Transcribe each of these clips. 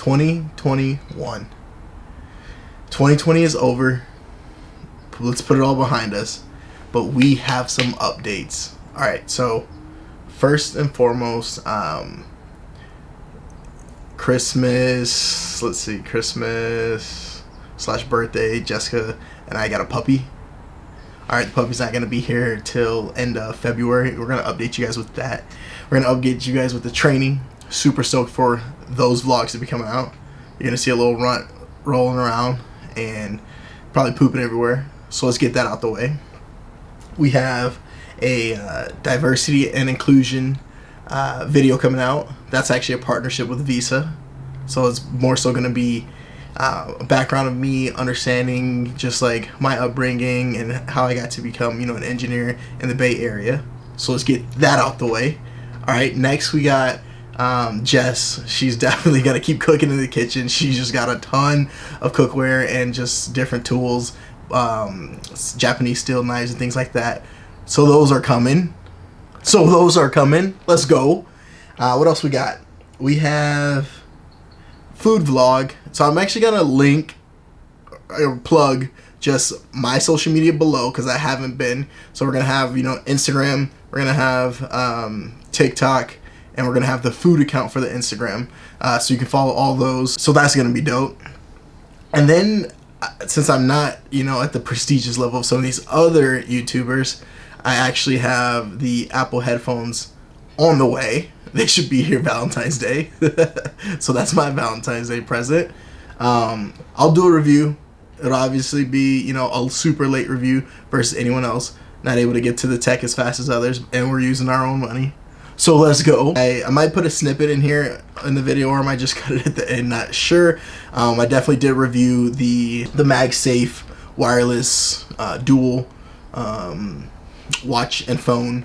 2021. 2020 is over. Let's put it all behind us. But we have some updates. Alright, so first and foremost, Christmas, let's see, Christmas / birthday, Jessica and I got a puppy. Alright, the puppy's not going to be here till end of February. We're going to update you guys with that. We're going to update you guys with the training. Super stoked for those vlogs to be coming out. You're going to see a little runt rolling around and probably pooping everywhere. So let's get that out the way. We have a diversity and inclusion video coming out. That's actually a partnership with Visa. So it's more so going to be a background of me understanding just like my upbringing and how I got to become, an engineer in the Bay Area. So let's get that out the way. All right, next we got Jess. She's definitely gonna keep cooking in the kitchen. She's just got a ton of cookware and just different tools, Japanese steel knives and things like that. So those are coming. Let's go. What else we got? We have food vlog. So I'm actually gonna link or plug just my social media below because I haven't been. So we're gonna have Instagram. We're gonna have TikTok. And we're going to have the food account for the Instagram. So you can follow all those. So that's going to be dope. And then, since I'm not, at the prestigious level of some of these other YouTubers, I actually have the Apple headphones on the way. They should be here Valentine's Day. So that's my Valentine's Day present. I'll do a review. It'll obviously be, a super late review versus anyone else. Not able to get to the tech as fast as others. And we're using our own money. So let's go. I might put a snippet in here in the video, or I might just cut it at the end, not sure. I definitely did review the MagSafe wireless dual watch and phone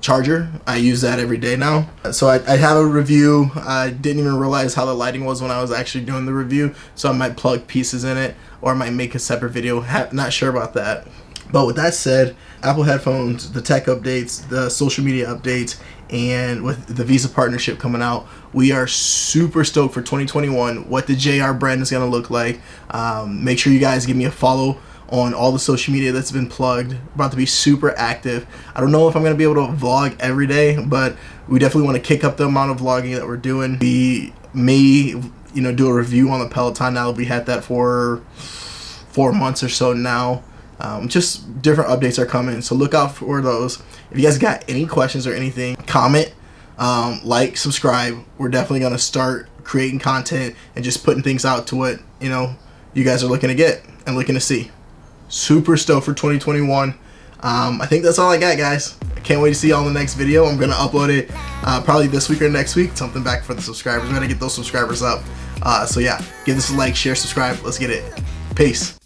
charger. I use that every day now. So I have a review. I didn't even realize how the lighting was when I was actually doing the review, so I might plug pieces in it, or I might make a separate video. Not sure about that. But with that said, Apple headphones, the tech updates, the social media updates, and with the Visa partnership coming out, we are super stoked for 2021, what the JR brand is going to look like. Make sure you guys give me a follow on all the social media that's been plugged. About to be super active. I don't know if I'm going to be able to vlog every day, but we definitely want to kick up the amount of vlogging that we're doing. We may, do a review on the Peloton now. We had that for 4 months or so now. Just different updates are coming, so look out for those. If you guys got any questions or anything, comment, like, subscribe. We're definitely going to start creating content and just putting things out to what, you guys are looking to get and looking to see. Super stoked for 2021. I think that's all I got, guys. I can't wait to see y'all in the next video. I'm going to upload it probably this week or next week. Something back for the subscribers. We're going to get those subscribers up. So yeah, give this a like, share, subscribe. Let's get it. Peace.